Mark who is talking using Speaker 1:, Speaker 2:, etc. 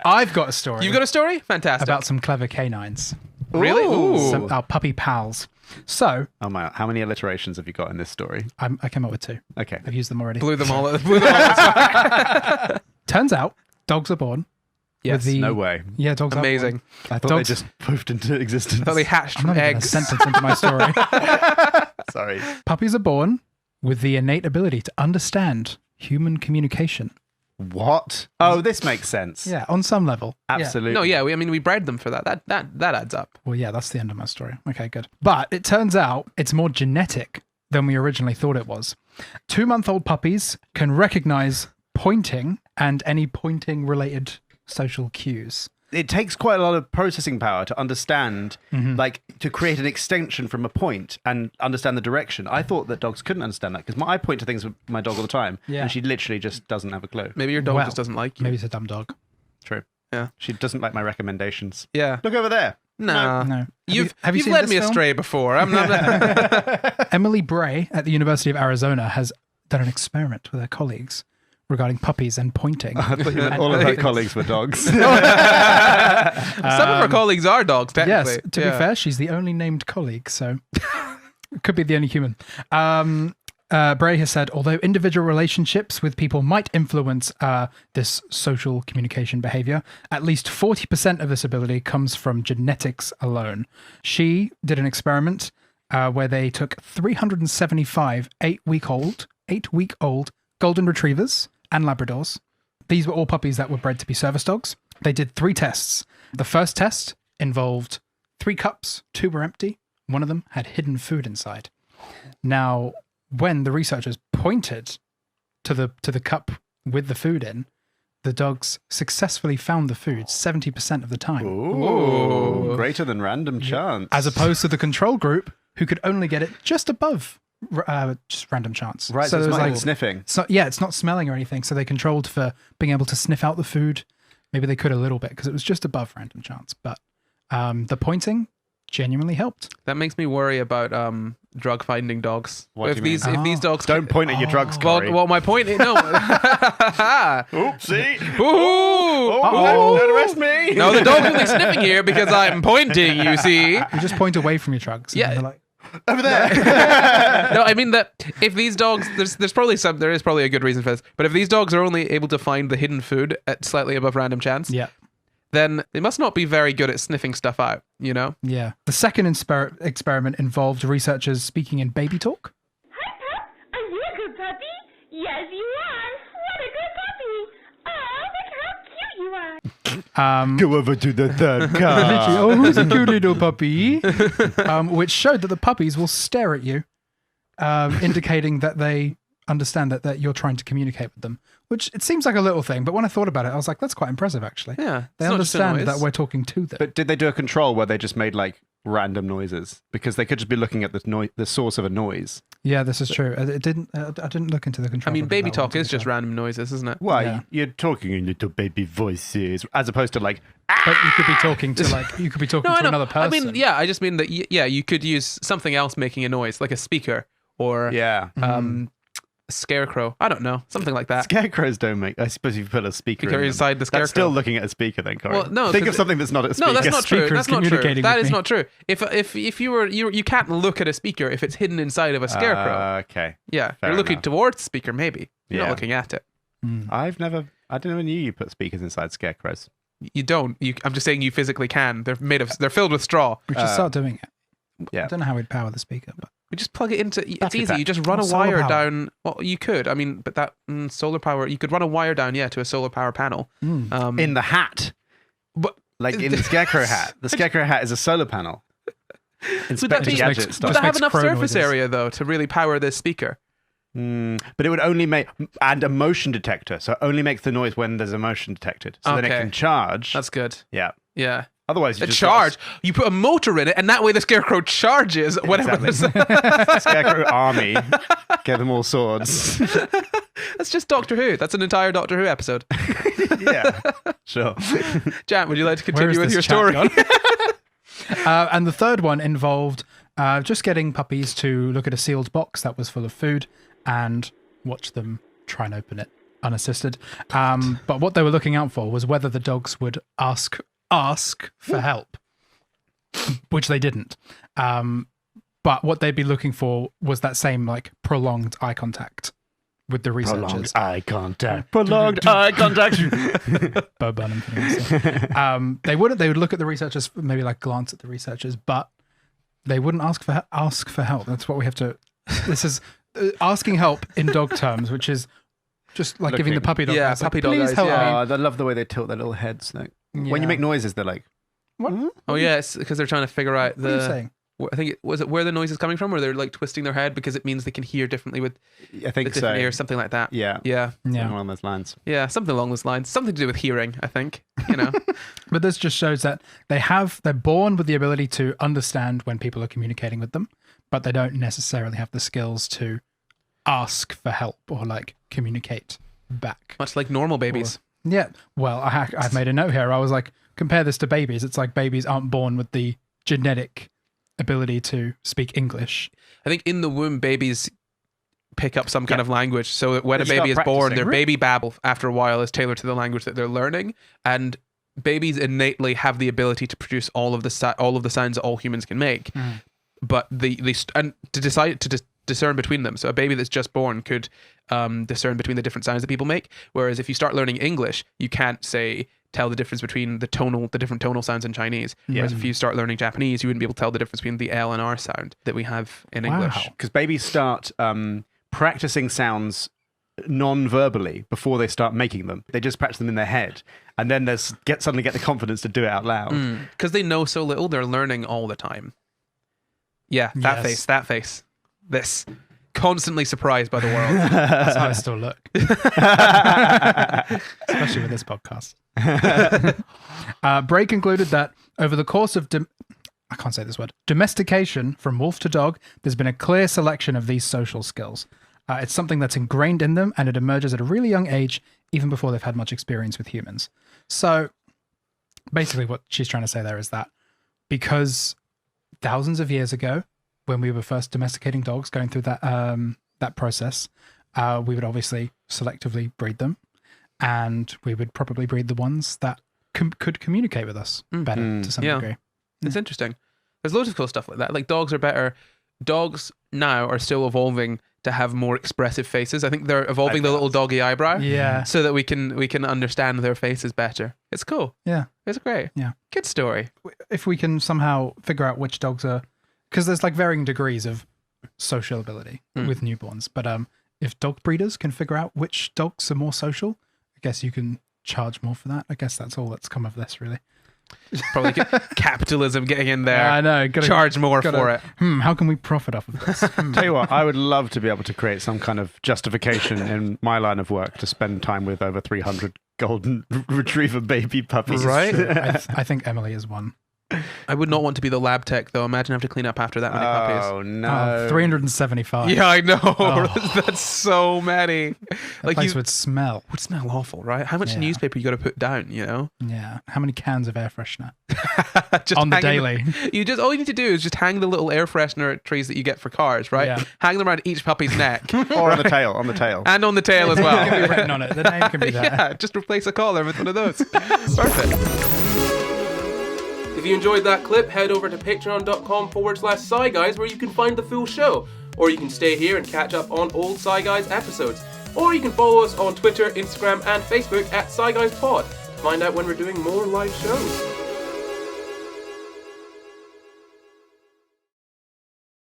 Speaker 1: I've got a story.
Speaker 2: You've got a story? Fantastic.
Speaker 1: about some clever canines.
Speaker 2: Really? Ooh.
Speaker 1: Our puppy pals. So,
Speaker 3: Oh my! How many alliterations have you got in this story?
Speaker 1: I came up with 2.
Speaker 3: Okay.
Speaker 1: I've used them already.
Speaker 2: Blew them all.
Speaker 1: Turns out, dogs are born.
Speaker 2: Yes.
Speaker 1: with
Speaker 3: No way.
Speaker 1: Yeah, dogs
Speaker 2: Amazing.
Speaker 1: are born.
Speaker 3: I thought they just poofed into existence.
Speaker 2: I thought they hatched
Speaker 1: I'm
Speaker 2: from
Speaker 1: not even a
Speaker 2: eggs.
Speaker 1: sentence into my story.
Speaker 3: Sorry.
Speaker 1: Puppies are born with the innate ability to understand human communication.
Speaker 3: What? Oh, this makes sense.
Speaker 1: Yeah, on some level. Yeah.
Speaker 3: Absolutely.
Speaker 2: No, yeah, we bred them for that. That adds up.
Speaker 1: Well, yeah, that's the end of my story. Okay, good. But it turns out it's more genetic than we originally thought it was. 2-month-old puppies can recognize pointing and any pointing related social cues.
Speaker 3: It takes quite a lot of processing power to understand, like, to create an extension from a point and understand the direction. I thought that dogs couldn't understand that because I point to things with my dog all the time, and she literally just doesn't have a clue.
Speaker 2: Maybe your dog just doesn't like you.
Speaker 1: Maybe it's a dumb dog.
Speaker 3: True.
Speaker 2: Yeah.
Speaker 3: She doesn't like my recommendations.
Speaker 2: Yeah.
Speaker 3: Look over there.
Speaker 2: No.
Speaker 1: No.
Speaker 2: You've
Speaker 1: seen
Speaker 2: led
Speaker 1: this
Speaker 2: me
Speaker 1: film?
Speaker 2: astray before. I'm not.
Speaker 1: Emily Bray at the University of Arizona has done an experiment with her colleagues regarding puppies and pointing.
Speaker 3: I thought you meant all of her colleagues were dogs.
Speaker 2: Some of our colleagues are dogs, technically.
Speaker 1: Yes, to be fair, she's the only named colleague, so could be the only human. Bray has said, although individual relationships with people might influence this social communication behavior, at least 40% of this ability comes from genetics alone. She did an experiment where they took 375 eight-week-old golden retrievers and Labradors. These were all puppies that were bred to be service dogs. They did 3 tests. The first test involved 3 cups, 2 were empty. One of them had hidden food inside. Now, when the researchers pointed to the cup with the food in, the dogs successfully found the food 70% of the time.
Speaker 3: Ooh. Greater than random chance.
Speaker 1: As opposed to the control group, who could only get it just above just random chance.
Speaker 3: Right, so it's not like sniffing.
Speaker 1: So, yeah, it's not smelling or anything. So they controlled for being able to sniff out the food. Maybe they could a little bit because it was just above random chance. But the pointing genuinely helped.
Speaker 2: That makes me worry about drug finding dogs.
Speaker 3: What do you mean?
Speaker 2: If these dogs
Speaker 3: Don't point at your drugs, Corey.
Speaker 2: well, my point is no.
Speaker 3: Oopsie.
Speaker 2: Ooh.
Speaker 3: Don't arrest me.
Speaker 2: No, the dog's only sniffing here because I'm pointing. You see.
Speaker 1: You just point away from your drugs. And
Speaker 2: Yeah.
Speaker 1: they're like,
Speaker 3: Over there.
Speaker 2: No, I mean that if these dogs, there is probably a good reason for this. But if these dogs are only able to find the hidden food at slightly above random chance,
Speaker 1: yeah.
Speaker 2: then they must not be very good at sniffing stuff out. You know.
Speaker 1: Yeah. The second experiment involved researchers speaking in baby talk.
Speaker 4: Hi, Pup. Are you a good puppy? Yes, you are. What a good puppy. Oh, look how cute you are.
Speaker 3: Go over to the third car.
Speaker 1: Literally, oh, who's a cute little puppy? Which showed that the puppies will stare at you, indicating that they understand that you're trying to communicate with them. Which it seems like a little thing, but when I thought about it, I was like, that's quite impressive, actually.
Speaker 2: Yeah,
Speaker 1: They
Speaker 2: it's not just a
Speaker 1: understand
Speaker 2: noise.
Speaker 1: that we're talking to them.
Speaker 3: But did they do a control where they just made like random noises? Because they could just be looking at the source of a noise.
Speaker 1: Yeah, this is true. I didn't look into the control.
Speaker 2: I mean,
Speaker 1: of
Speaker 2: baby
Speaker 1: that one,
Speaker 2: talk
Speaker 1: to be
Speaker 2: is just
Speaker 1: fair.
Speaker 2: random noises, isn't it?
Speaker 3: Why?
Speaker 1: Yeah.
Speaker 3: You're talking in little baby voices, as opposed to like.
Speaker 1: But you could be talking to another person.
Speaker 2: I mean, yeah, I just mean that, you could use something else making a noise, like a speaker or
Speaker 3: Yeah.
Speaker 2: a scarecrow. I don't know, something like that.
Speaker 3: Scarecrows don't make. I suppose if you put a speaker
Speaker 2: Speaker
Speaker 3: in them,
Speaker 2: inside the scarecrow.
Speaker 3: That's still looking at a speaker, then, Corey.
Speaker 2: Well, no,
Speaker 3: think
Speaker 2: 'cause
Speaker 3: of something that's not a speaker.
Speaker 2: No, that's not true.
Speaker 1: Speaker is
Speaker 2: That's not true.
Speaker 1: communicating
Speaker 2: That
Speaker 1: with
Speaker 2: is
Speaker 1: me.
Speaker 2: not true. If you can't look at a speaker if it's hidden inside of a scarecrow.
Speaker 3: Okay.
Speaker 2: Yeah,
Speaker 3: fair
Speaker 2: you're looking
Speaker 3: enough.
Speaker 2: towards the speaker. Maybe you're
Speaker 3: Yeah.
Speaker 2: not looking at it.
Speaker 3: I didn't know you put speakers inside scarecrows.
Speaker 2: You don't. I'm just saying you physically can. They're filled with straw.
Speaker 1: We should start doing it.
Speaker 3: Yeah.
Speaker 1: I don't know how we'd power the speaker, but
Speaker 2: We just plug it into. It's
Speaker 3: Battery
Speaker 2: easy.
Speaker 3: pack.
Speaker 2: You just run
Speaker 1: Or
Speaker 2: a
Speaker 1: solar
Speaker 2: wire
Speaker 1: power.
Speaker 2: down. Well, you could. I mean, but that solar power. You could run a wire down, to a solar power panel.
Speaker 3: In the hat.
Speaker 2: But
Speaker 3: Like in the scarecrow hat. The scarecrow hat is a solar panel.
Speaker 2: would that
Speaker 3: Inspector
Speaker 2: be?
Speaker 3: Gadget
Speaker 1: Just
Speaker 3: stuff.
Speaker 2: Would that have
Speaker 1: makes
Speaker 2: enough
Speaker 1: crow
Speaker 2: surface
Speaker 1: noises.
Speaker 2: area though to really power this speaker?
Speaker 3: But it would only make, and a motion detector, so it only makes the noise when there's a motion detected. So then it
Speaker 2: Okay.
Speaker 3: can charge.
Speaker 2: That's good.
Speaker 3: Yeah.
Speaker 2: Yeah.
Speaker 3: Otherwise, you
Speaker 2: A
Speaker 3: just
Speaker 2: charge. You put a motor in it, and that way the scarecrow charges whenever
Speaker 3: Exactly.
Speaker 2: there's.
Speaker 3: Scarecrow army. Get them all swords.
Speaker 2: That's just Doctor Who. That's an entire Doctor Who episode.
Speaker 3: Yeah. Sure.
Speaker 2: Jamp, would you like to
Speaker 1: Where is
Speaker 2: continue with
Speaker 1: this
Speaker 2: your
Speaker 1: chat
Speaker 2: story?
Speaker 1: gone? And the third one involved just getting puppies to look at a sealed box that was full of food and watch them try and open it unassisted. But what they were looking out for was whether the dogs would ask for help, which they didn't. But what they'd be looking for was that same like prolonged eye contact with the researchers.
Speaker 3: Prolonged eye contact.
Speaker 1: Bo Burnham thing. So. They would look at the researchers, maybe like glance at the researchers, but they wouldn't ask for help. That's what we have to. This is asking help in dog terms, which is just like giving the puppy dog.
Speaker 2: Yeah,
Speaker 1: eyes,
Speaker 2: puppy
Speaker 1: like,
Speaker 2: dog
Speaker 1: please
Speaker 2: eyes,
Speaker 1: help
Speaker 2: yeah.
Speaker 1: me.
Speaker 3: I love the way they tilt their little heads. Like,
Speaker 1: Yeah.
Speaker 3: when you make noises, they're like,
Speaker 1: What?
Speaker 2: Oh yeah, it's because they're trying to figure out
Speaker 1: What are you saying?
Speaker 2: I think was it where the noise is coming from, or they're like twisting their head because it means they can hear differently with
Speaker 3: I think
Speaker 2: the different
Speaker 3: so.
Speaker 2: ears, something like that.
Speaker 3: Yeah.
Speaker 2: Yeah.
Speaker 3: Something along those lines.
Speaker 2: Yeah, something along those lines. Something to do with hearing, I think. You know.
Speaker 1: But this just shows that they're born with the ability to understand when people are communicating with them, but they don't necessarily have the skills to ask for help or like communicate back.
Speaker 2: Much like normal babies.
Speaker 1: Yeah. Well, I've made a note here. I was like, compare this to babies. It's like babies aren't born with the genetic ability to speak English.
Speaker 2: I think in the womb, babies pick up some kind of language. So that when
Speaker 3: They
Speaker 2: a baby is
Speaker 3: start
Speaker 2: born,
Speaker 3: practicing.
Speaker 2: their baby babble after a while is tailored to the language that they're learning. And babies innately have the ability to produce all of the sounds that all humans can make. But to discern between them. So a baby that's just born could discern between the different sounds that people make. Whereas if you start learning English, you can't tell the difference between the different tonal sounds in Chinese. Whereas if you start learning Japanese, you wouldn't be able to tell the difference between the L and R sound that we have in English.
Speaker 3: Because babies start practicing sounds non-verbally before they start making them. They just practice them in their head, and then suddenly get the confidence to do it out loud.
Speaker 2: Because they know so little, they're learning all the time. Yeah, that face. This. Constantly surprised by the world.
Speaker 1: That's how I still look. Especially with this podcast. Bray concluded that over the course of I can't say this word, domestication from wolf to dog, there's been a clear selection of these social skills. It's something that's ingrained in them, and it emerges at a really young age, even before they've had much experience with humans. So basically what she's trying to say there is that because thousands of years ago, when we were first domesticating dogs, going through that process, we would obviously selectively breed them, and we would probably breed the ones that could communicate with us better to some degree.
Speaker 2: It's interesting. There's loads of cool stuff like that. Like dogs are better. Dogs now are still evolving to have more expressive faces. I think they're evolving the little doggy eyebrow, so that we can understand their faces better. It's cool.
Speaker 1: Yeah,
Speaker 2: it's great.
Speaker 1: Yeah,
Speaker 2: good story.
Speaker 1: If we can somehow figure out which dogs are. Because there's like varying degrees of social ability with newborns. But if dog breeders can figure out which dogs are more social, I guess you can charge more for that. I guess that's all that's come of this, really.
Speaker 2: Probably capitalism getting in there.
Speaker 1: Yeah, I know.
Speaker 2: Charge more for it.
Speaker 1: How can we profit off of this?
Speaker 3: Tell you what, I would love to be able to create some kind of justification in my line of work to spend time with over 300 golden retriever baby puppies.
Speaker 2: Right?
Speaker 1: I think Emily is one.
Speaker 2: I would not want to be the lab tech, though. Imagine having to clean up after that many puppies.
Speaker 3: Oh, no.
Speaker 1: 375.
Speaker 2: Yeah, I know. That's so many.
Speaker 1: That place would smell.
Speaker 2: Would smell awful, right? How much newspaper you got to put down, you know?
Speaker 1: Yeah. How many cans of air freshener?
Speaker 2: Just
Speaker 1: on the daily.
Speaker 2: All you need to do is just hang the little air freshener trees that you get for cars, right?
Speaker 1: Yeah.
Speaker 2: Hang them around each puppy's neck.
Speaker 3: Or on the tail, on the tail.
Speaker 2: And on the tail as well.
Speaker 1: It can be written on it. The name can be there.
Speaker 2: Yeah, just replace a collar with one of those. Perfect. If you enjoyed that clip, head over to patreon.com/SCI Guys where you can find the full show. Or you can stay here and catch up on old SCI Guys episodes. Or you can follow us on Twitter, Instagram and Facebook at SCI Guys Pod to find out when we're doing more live shows.